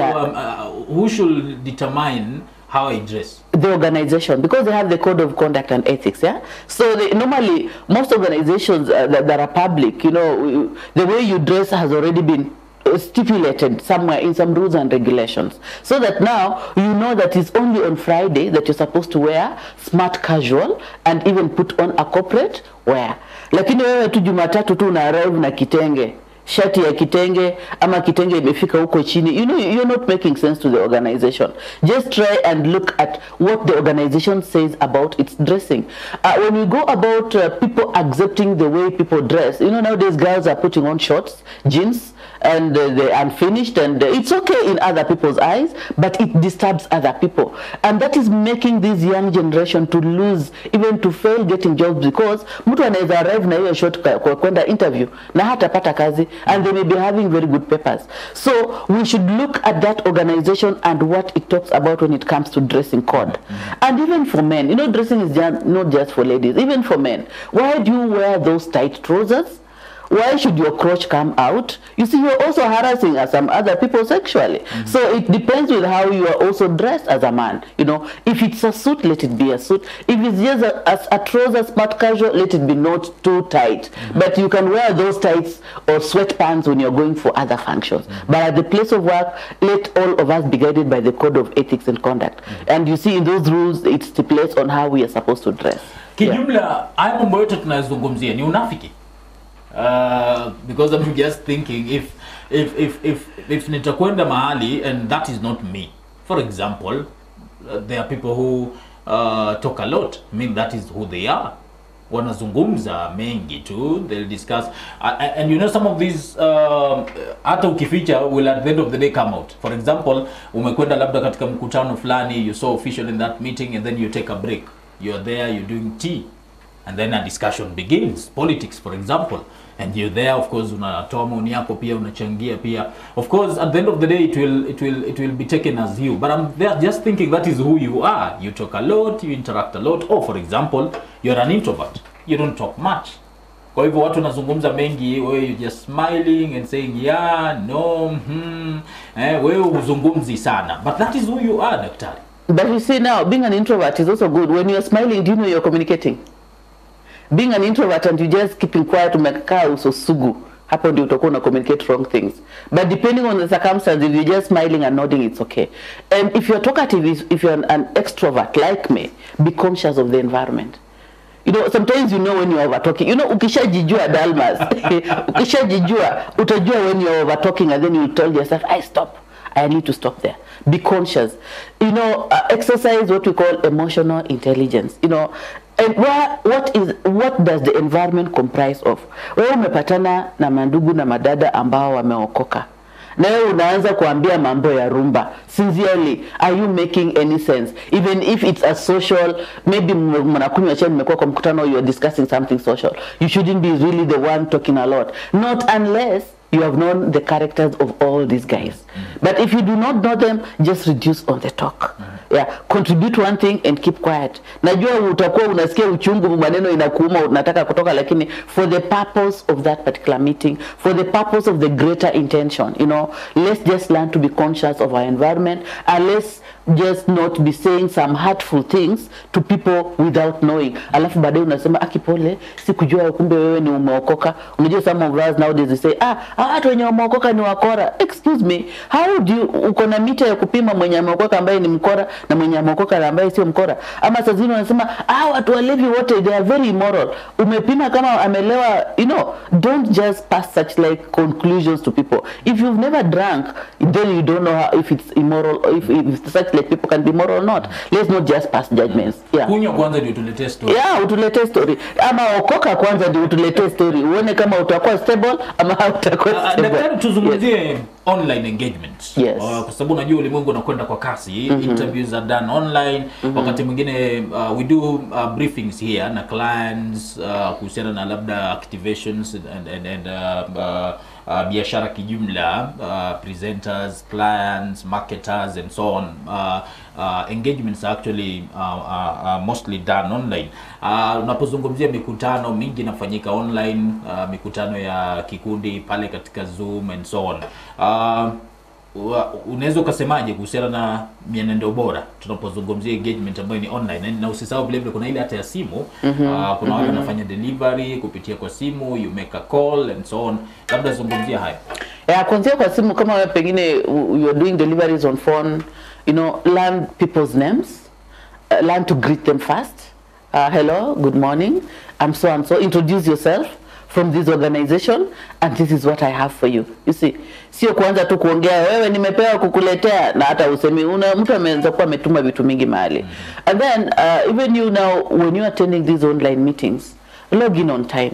who should determine how I dress? The organization, because they have the code of conduct and ethics. So normally most organizations that are public, you know, the way you dress has already been stipulated somewhere in some rules and regulations, so that now you know that it's only on Friday that you're supposed to wear smart casual and even put on a corporate wear. Lakini wewe tu Jumatatu tu una arrive na kitenge, shati ya kitenge, ama kitenge imefika huko chini. You know, you're not making sense to the organization. Just try and look at what the organization says about its dressing. When we go about people accepting the way people dress, you know, nowadays girls are putting on shorts, jeans, and they're unfinished, and it's okay in other people's eyes, but it disturbs other people, and that is making this young generation to lose, even to fail getting jobs, because mtu anaweza arrive na hiyo short kwenda interview na hatapata kazi, and they may be having very good papers. So we should look at that organization and what it talks about when it comes to dressing code. And even for men, you know, dressing is not just for ladies, even for men. Why do you wear those tight trousers? Why should your crotch come out? You see, you're also harassing some other people sexually. So it depends with how you are also dressed as a man. You know, if it's a suit, let it be a suit. If it's just a trouser, smart casual, let it be not too tight. But you can wear those tights or sweatpants when you're going for other functions. But at the place of work, let all of us be guided by the code of ethics and conduct. And you see, in those rules, it stipulates on how we are supposed to dress. Kijumla, haya mambo yote tunayozungumzia ni unafiki. Because I'm just thinking, if nitakwenda mahali and that is not me. For example, there are people who talk a lot. I mean, that is who they are. Wanazungumza mengi too. They'll discuss, and you know, some of these hata ukificha will at the end of the day come out. For example, umekwenda labda katika mkutano fulani, you saw official in that meeting, and then you take a break. You're there, you're doing tea, and then a discussion begins. Politics, for example. And you're there, of course, unatoa maoni yako pia, unachangia pia. Of course, at the end of the day, it will be taken as you. But I'm there just thinking that is who you are. You talk a lot, you interact a lot. Or for example, you're an introvert. You don't talk much. Kwa hivyo watu wanazungumza mengi, wewe you just smiling and saying yeah, no, wewe huzungumzi sana. But that is who you are, daktari. But you see now, being an introvert is also good. When you're smiling, do you know you're communicating? Being an introvert and you just keeping quiet, umekaa uso sugu, hapo ndio utakuwa una communicate wrong things. But depending on the circumstances, if you're just smiling and nodding, it's okay. And if you're talkative, if you're an extrovert like me, be conscious of the environment. You know, sometimes you know when you're over talking. You know, ukishajijua Dalmas, ukishajijua, utajua when you're over talking, and then you tell yourself, I need to stop there. Be conscious. You know, exercise what we call emotional intelligence. You know, and what does the environment comprise of? Wewe umepatana na mandugu na madada ambao wameokoka. Na wewe unaanza kuambia mambo ya rumba. Sincerely, are you making any sense? Even if it's a social, maybe mnakunywa chai mmekuwa kwa mkutano, you are discussing something social. You shouldn't be really the one talking a lot. Not unless you have known the characters of all these guys. But if you do not know them, just reduce on the talk. Yeah, contribute one thing and keep quiet. Najua utakuwa unasikia uchungu, maneno inakuuma, unataka kutoka, lakini for the purpose of that particular meeting, for the purpose of the greater intention, you know, let's just learn to be conscious of our environment, and let's just not be saying some hurtful things to people without knowing. Alafu baadaye unasema akipole, sikujua kumbe wewe ni umeokoka. Unajua some of us nowadays they say, watu wenye umeokoka ni wakora. Excuse me, how do you, uko na mita ya kupima mwenye umeokoka ambaye ni mkora na mwenye umeokoka ambaye sio mkora? Ama saa zingine wanasema watu walevi wote they are very immoral. Umepima kama amelewa, you know, don't just pass such like conclusions to people. If you've never drank, then you don't know how, if it's immoral or if such like people can be moral or not. Let's not just pass judgments. Yeah. Kunywa kwanza ndio utuletee story. Yeah, utuletee story. Ama okoka kwanza ndio utuletee story. Uone kama utakuwa stable ama hautakuwa stable. Daktari, tuzungumzie online engagement. Yes. Kwa sababu unajua ulimwengu unakwenda kwa kasi. Interviews are done online. Wakati mwingine we do briefings here na clients kuhusiana na labda activations and biashara kijumla, presenters, clients, marketers and so on. Engagements are actually mostly done online. Unapozungumzia mikutano mingi inafanyika online, mikutano ya kikundi pale katika Zoom and so on. Unaweza ukasemaje kuhusiana na mwenendo bora tunapozungumzia engagement ambayo ni online? Na usisahau vile vile kuna ile hata ya simu. Kuna wale wanafanya delivery kupitia kwa simu, you make a call and so on. Labda zungumzia hayo. Kuanzia kwa simu, kama wewe pengine you are doing deliveries on phone, you know, learn people's names, learn to greet them first. Hello, good morning, I'm so and so. Introduce yourself from this organization and this is what I have for you. You see, sio kuanza tu kuongea wewe nimepewa kukuletea na hata usemi mtu ameanza kuwa ametuma vitu mingi mahali. And then even you now when you are attending these online meetings, log in on time.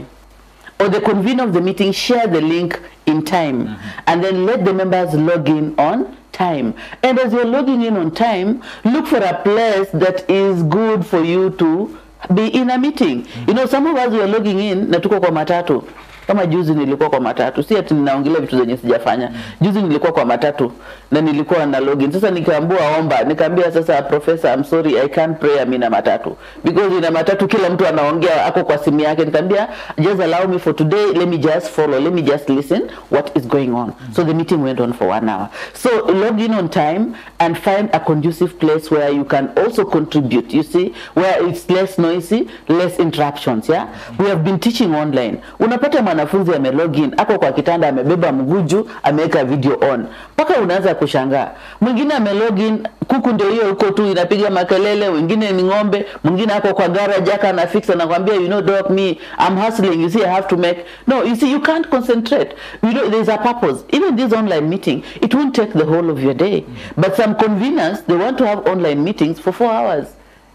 or the convener of the meeting share the link in time, and then let the members log in on time. And as you're logging in on time, look for a place that is good for you to be in a meeting. You know, some of us we are logging in na tuko kwa matatu. Kama juzi nilikuwa kwa matatu, si ati ninaongelea vitu zenye sijafanya. Juzi nilikuwa kwa matatu na nilikuwa na login. Sasa nikaambiwa omba, nikaambia sasa professor, I'm sorry, I can't pray mimi na matatu. Because ina matatu kila mtu anaongea ako kwa simu yake. Nikaambia just allow me for today, let me just follow, let me just listen what is going on. So the meeting went on for 1 hour. So log in on time and find a conducive place where you can also contribute, you see, where it's less noisy, less interruptions, yeah? We have been teaching online. Unapata mwanafunzi amelogin, ako kwa kitanda amebeba mguju, ameweka video on. Paka unaanza kushangaa. Mwingine amelogin, kuku ndio hiyo huko tu inapiga makelele, wengine ni ng'ombe, mwingine ako kwa garage aka na fix anakuambia, you know doc, me I'm hustling, you see I have to make. No, you see you can't concentrate. You know there's a purpose. Even this online meeting, it won't take the whole of your day. But some conveners, they want to have online meetings for 4 hours.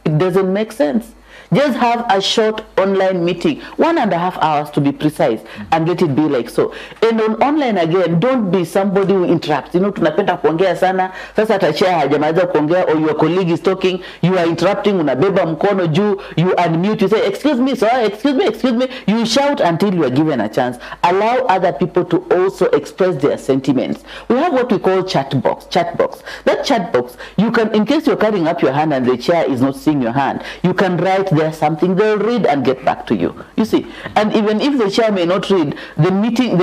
It doesn't make sense. Just have a short online meeting, 1.5 hours to be precise, and let it be like so. And on online again, don't be somebody who interrupts. You know, tunapenda kuongea sana. Sasa atachea hajamaliza kuongea, or your colleague is talking, you are interrupting, unabeba mkono juu, you unmute, you say, excuse me, sir, excuse me. You shout until you are given a chance. Allow other people to also express their sentiments. We have what we call chat box. That chat box, you can, in case you're carrying up your hand and the chair is not seeing your hand, you can write there something, they'll read and get back to you, you see. And even if the chair may not read, the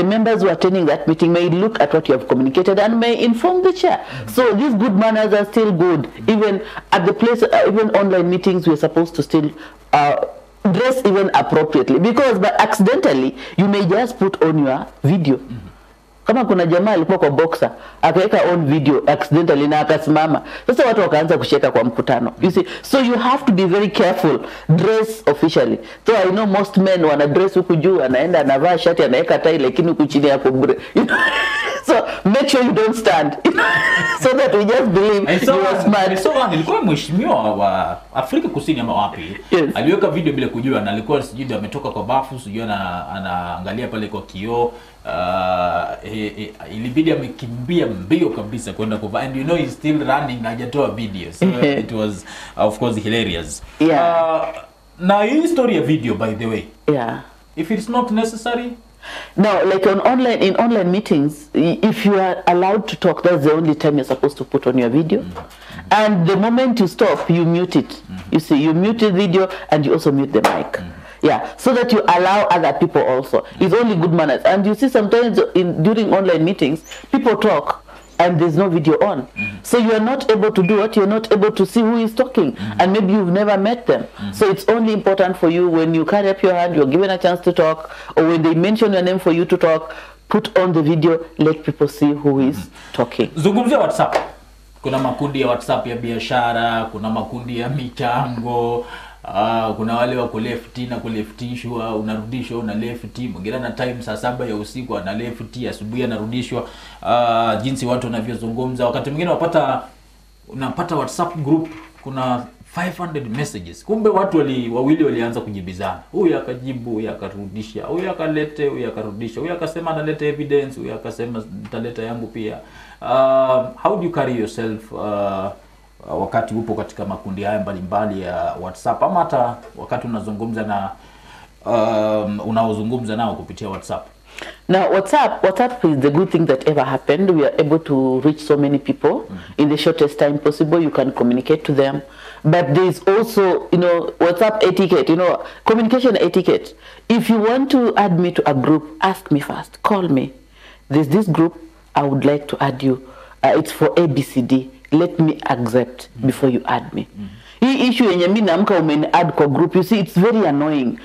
members who are attending that meeting may look at what you have communicated and may inform the chair. So these good manners are still good. Even at the place, even online meetings, we're supposed to still dress even appropriately, because by accidentally you may just put on your video. Kama kuna jamaa alikuwa kwa boxer akaweka on video accidentally na akasimama, sasa watu wakaanza kucheka kwa mkutano, you see. So you have to be very careful, dress officially. So I know most men wana dress huku juu, anaenda anavaa shati anaweka tai, lakini huku chini yako bure, you know? So make sure you don't stand, you know? So that we just believe you are smart. So nilikuwa mheshimiwa wa Afrika Kusini ama wapi, yes, aliweka video bila kujua, na alikuwa sijui ametoka kwa bafu, sijui anaangalia pale kwa kioo. Ilibidi amekimbia mbio kabisa kwenda kwa, and you know he's still running na hajatoa video. So it was of course hilarious. Yeah. Na hii story ya video, by the way, yeah, if it's not necessary, no, like in online meetings, if you are allowed to talk, that's the only time you're supposed to put on your video. And the moment you stop, you mute it. You see, you mute the video and you also mute the mic. Yeah, so that you allow other people also. It's only good manners. And you see sometimes during online meetings, people talk and there's no video on. So you are not able to do what, you're not able to see who is talking. And maybe you've never met them. So it's only important for you when you carry up your hand, you're given a chance to talk, or when they mention your name for you to talk, put on the video, let people see who is talking. Zungumzia WhatsApp. Kuna makundi ya WhatsApp ya biashara, kuna makundi ya michango, kuna wale wa kulefti na kuleftishwa, unarudishwa una lefti, mwingine na time saa 7 ya usiku ana lefti, asubuhi anarudishwa. Jinsi watu wanavyozungumza, wakati mwingine unapata WhatsApp group kuna 500 messages, kumbe watu wawili walianza kujibizana, huyu akajibu, huyu akarudisha, huyu akalete, huyu akarudisha, huyu akasema analeta evidence, huyu akasema nitaleta yangu pia. How do you carry yourself wakati upo katika makundi haya mbalimbali ya WhatsApp, ama hata wakati unazungumza na unaozungumza nao kupitia WhatsApp? Now, WhatsApp is the good thing that ever happened. We are able to reach so many people in the shortest time possible. You can communicate to them. But there is also, you know, WhatsApp etiquette, you know, communication etiquette. If you want to add me to a group, ask me first. Call me. There's this group, I would like to add you. It's for ABCD. Let me accept before you add me. Hii issue yenye mimi naamka umeni-add kwa group, you see, it's very annoying.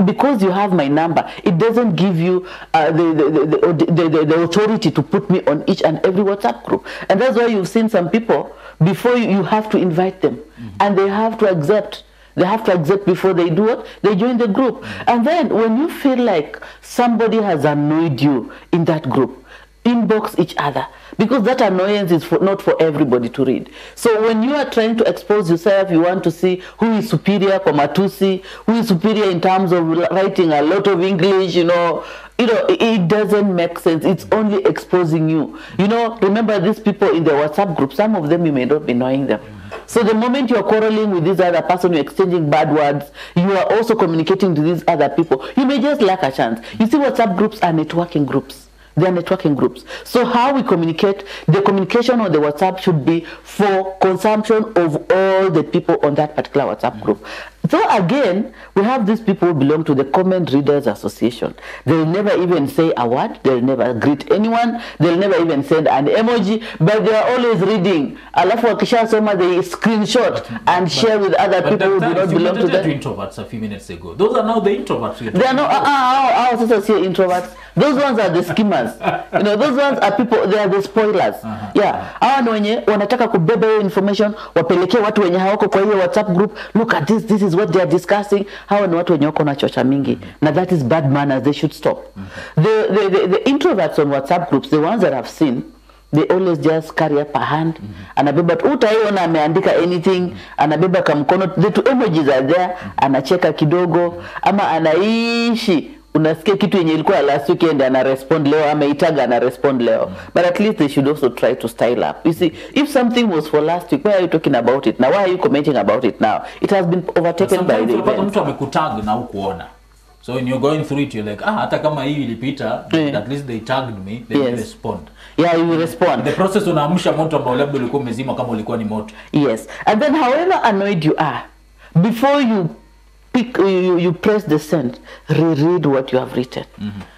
Because you have my number, it doesn't give you the authority to put me on each and every WhatsApp group. And that's why you've seen some people, before you have to invite them. And they have to accept. They have to accept before they do it. They join the group. And then when you feel like somebody has annoyed you in that group, inbox each other. because that annoyance is not for everybody to read. So when you are trying to expose yourself, you want to see who is superior kwa matusi, who is superior in terms of writing a lot of English, you know, it doesn't make sense. It's only exposing you. You know, remember these people in the WhatsApp group, some of them you may not be knowing them. So the moment you are quarreling with this other person, you're exchanging bad words, you are also communicating to these other people. You may just lack a chance. You see, WhatsApp groups are networking groups. They are networking groups. So how we communicate, the communication on the WhatsApp should be for consumption of all the people on that particular WhatsApp group. So again, we have these people who belong to the Comment Readers Association. They'll never even say a word. They'll never greet anyone. They'll never even send an emoji. But they are always reading. Alafu wakisha soma, they screenshot and share with other people who do not belong to them. Introverts a few minutes ago. Those are now the introverts. They are not. I was also say introverts. Those ones are the schemers. You know, those ones are people. They are the spoilers. Yeah. Hawa ni wenye wanataka kubeba hiyo information, wapelekee watu wenye hawako kwa hiyo WhatsApp group. Look at this. This is what they are discussing. Hawa ni watu wenye wako na chocha mingi. Na that is bad manners. They should stop. The introverts on WhatsApp groups, the ones that I've seen, they always just carry up a hand. Anabeba utaiona ameandika anything, anabeba kamkono, the two emojis are there, anacheka kidogo ama anaishi. Unasikia kitu yenye ilikuwa last weekend ana respond leo, ameitaga ana respond leo. But at least they should also try to style up. You see, if something was for last week, why are you talking about it now? Why are you commenting about it now? It has been overtaken by the event. Mtu amekutag na ukuona. So when you're going through it, you're like, hata kama hii ilipita, at least they tagged me, they respond. Yeah, you will respond. The process unaamsha moto ambao labda ulikuwa umezima kama ulikuwa ni moto. Yes. And then however annoyed you are, before you you press the send, reread what you have written.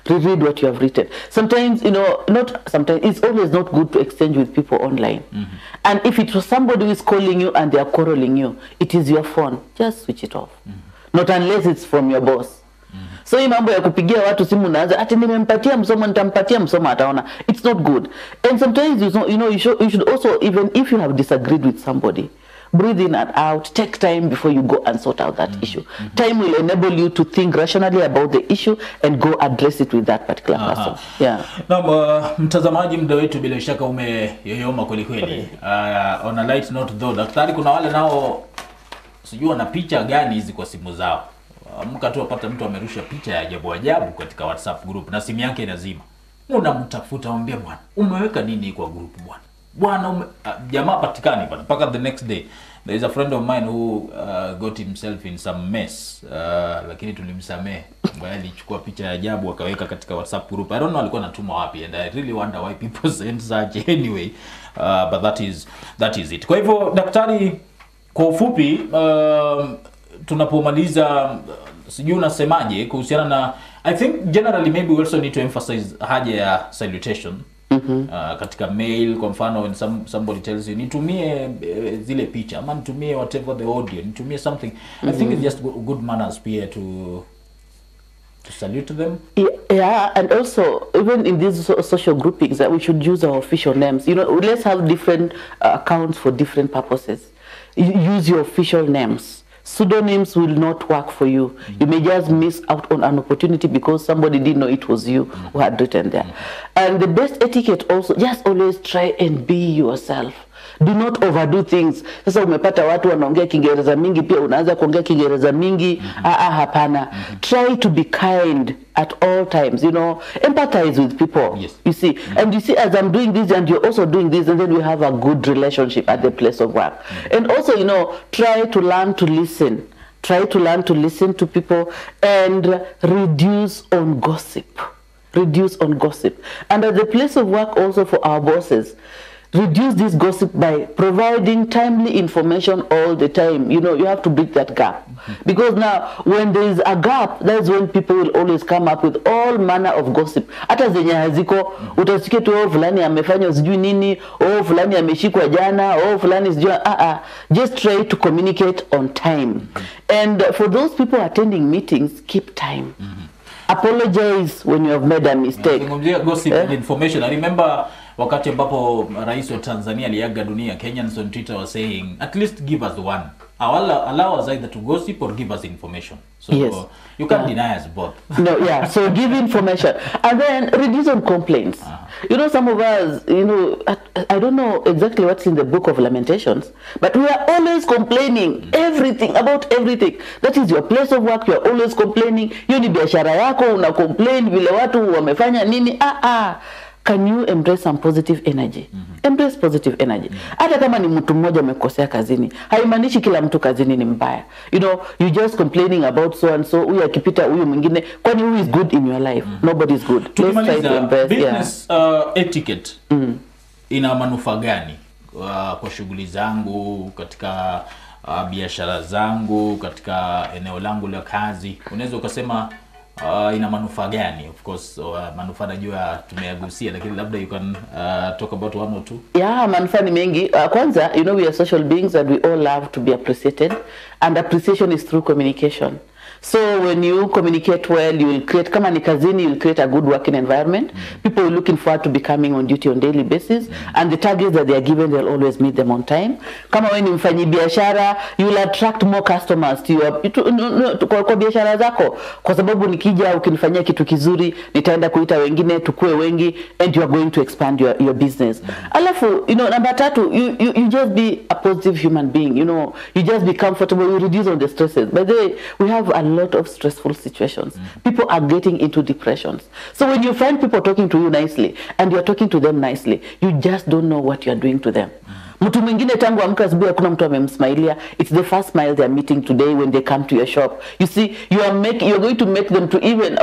Reread what you have written. Sometimes, you know, sometimes, it's always not good to exchange with people online. And if it was somebody who is calling you and they are quarreling you, it is your phone, just switch it off. Not unless it's from your boss. So hii mambo ya kupigia watu simu unaanza ati nimempatia msomo nitampatia msomo ataona, it's not good. And sometimes you should also, even if you have disagreed with somebody, breathe in and out, take time before you go and sort out that issue. Time will enable you to think rationally about the issue and go address it with that particular person. Yeah. Na mtazamaji, muda wetu bila shaka umeyoyoma kweli kweli. On a light note though, daktari, kuna wale nao sijui wana picha gani hizi kwa simu zao. Mka tu apata mtu amerusha picha ya ajabu ajabu katika WhatsApp group na simu yake inazima. Unamtafuta mwambie bwana, umeweka nini kwa group bwana? Bwana jamaa patikani bwana. Mpaka the next day there is a friend of mine who got himself in some mess, lakini tulimsamehe. Ambaye alichukua picha ya ajabu akaweka katika WhatsApp group. I don't know alikuwa anatuma wapi, and I really wonder why people send such anyway. But that is it. Kwa hivyo daktari, kwa ufupi tunapomaliza, sijui unasemaje kuhusiana na, I think generally maybe we also need to emphasize haja ya salutation. Katika mail kwa mfano, when somebody tells you nitumie zile picha ama nitumie whatever the audio, nitumie something, I think it's just good manners pia to salute them. Yeah, and also even in these social groupings that we should use our official names. You know, let's have different accounts for different purposes. Use your official names. Pseudonyms will not work for you. You may just miss out on an opportunity because somebody didn't know it was you who had written there. And the best etiquette also, just always try and be yourself. Do not overdo things. Sasa umepata watu wanaongea Kiingereza mingi, pia unaanza kuongea Kiingereza mingi. Hapana. Try to be kind at all times, you know, empathize with people. Yes. You see, and you see, as I'm doing this and you're also doing this, and then we have a good relationship at the place of work. And also, you know, try to learn to listen. Try to learn to listen to people and reduce on gossip. Reduce on gossip. And at the place of work also for our bosses, reduce this gossip by providing timely information all the time. You know, you have to bridge that gap. Because now, when there is a gap, that's when people will always come up with all manner of gossip. Hata zenye haziko, utasikia tu fulani amefanya sijui nini, fulani ameshikwa jana, fulani sijui just try to communicate on time. And for those people attending meetings, keep time. Apologize when you have made a mistake. Gossip and information. I remember wakati ambapo rais wa Tanzania aliaga dunia, Kenyans on Twitter were saying, at least give us one. allow us either to gossip or give us information. So Yes. you can't deny us both. No, yeah. So give information and then reduce on complaints. You know, some of us, you know, I don't know exactly what's in the book of Lamentations, but we are always complaining everything about everything. That is your place of work. You are always complaining. Hiyo ni biashara yako, una complain vile watu wamefanya nini. Can you embrace some positive energy? Embrace positive energy. Hata kama ni mtu mmoja amekosea kazini, haimaanishi kila mtu kazini ni mbaya. You know, you just complaining about so and so, huyu akipita huyu mwingine, kwani who is good in your life? Nobody is good. Let's try to embrace business etiquette. Ina manufaa gani kwa shughuli zangu, katika biashara zangu, katika eneo langu la kazi? Unaweza ukasema ina manufaa gani? Of course manufaa najua tumeyagusia, lakini labda you can talk about one or two. Yeah, manufaa ni mengi. Kwanza, you know, we are social beings and we all love to be appreciated, and appreciation is through communication. So when you communicate well, you will create, kama ni kazini, you will create a good working environment. People are looking forward to becoming on duty on daily basis, and the targets that they are given, they'll always meet them on time. Kama wewe ni mfanyi biashara, you will attract more customers to your kwa biashara zako, kwa sababu nikija ukinifanyia kitu kizuri, nitaenda kuita wengine, tukue wengi, and you are going to expand your business. Alafu, you know, number 3, you just be a positive human being. You know, you just be comfortable, you reduce all the stresses. By the way, we have a lot of stressful situations. People are getting into depressions. So when you find people talking to you nicely and you're talking to them nicely, you just don't know what you're doing to them. Mtu mwingine tangu amka asubuhi hakuna mtu amemsmailia. It's the first smile they're meeting today when they come to your shop. You see, you're going to make them to even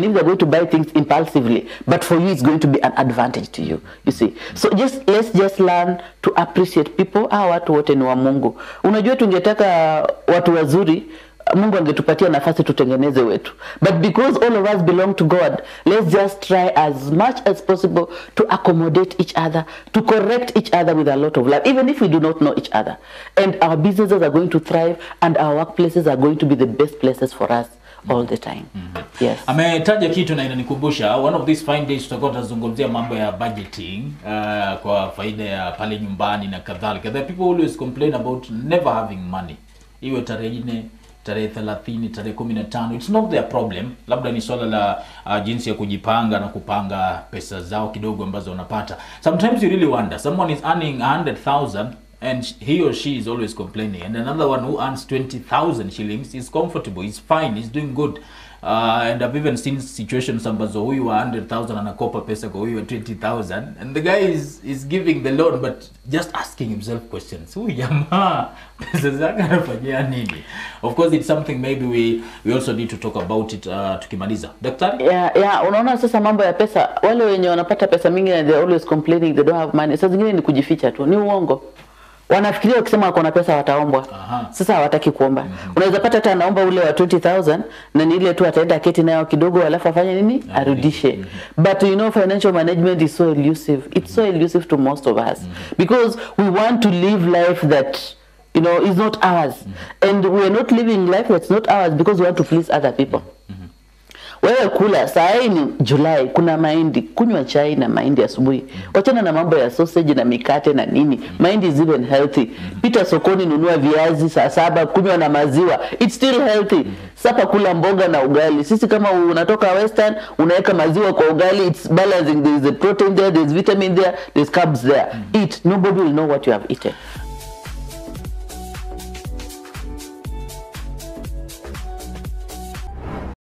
if they're going to buy things impulsively, but for you it's going to be an advantage to you. You see, so let's just learn to appreciate people. Watu wote ni wa Mungu. Unajua tungetaka watu wazuri, Mungu angetupatia nafasi tutengeneze wetu. But because all of us belong to God, let's just try as much as possible to accommodate each other, to correct each other with a lot of love, even if we do not know each other. And our businesses are going to thrive, and our workplaces are going to be the best places for us all the time. Yes. Ametaja kitu na inanikumbusha one of these fine days tutakuwa tunazungumzia mambo ya budgeting kwa faida ya pale nyumbani na kadhalika. The people always complain about never having money. Iwe tarehe 4, tarehe 30, tarehe 15, it's not their problem. Labda ni swala la jinsi ya kujipanga na kupanga pesa zao kidogo ambazo wanapata. Sometimes you really wonder, someone is earning 100,000 and he or she is always complaining, and another one who earns 20,000 shillings is comfortable, is fine, is doing good. And I've even seen situations ambazo huyu wa 100,000 anakopa pesa kwa huyu wa 20,000, and the guy is giving the loan but just asking himself questions. Huyu jamaa pesa zake anafanyia nini? Of course it's something maybe we also need to talk about it tukimaliza. Daktari? Yeah, unaona sasa mambo ya pesa, wale wenye wanapata pesa mingi and they're always complaining they don't have money. Sasa zingine ni kujificha tu, ni uongo. Wanafikiria ukisema wako na pesa wataombwa. Sasa hawataki kuomba. Unaweza pata hata anaomba ule wa 20,000 na ni ile tu ataenda keti nayo kidogo alafu afanye nini? Arudishe. But you know, financial management is so elusive. It's so elusive to most of us because we want to live life that, you know, is not ours. And we are not living life that's not ours because we want to please other people. Wewe kula saa hii ni Julai, kuna mahindi, kunywa chai na mahindi asubuhi. Wachana na mambo ya sausage na mikate na nini. Mahindi is even healthy. Pita sokoni nunua viazi saa 7, kunywa na maziwa. It's still healthy. Sapa kula mboga na ugali. Sisi kama unatoka western, unaweka maziwa kwa ugali, it's balancing. There is a protein there, there's vitamin there, there's carbs there. Eat. Nobody will know what you have eaten.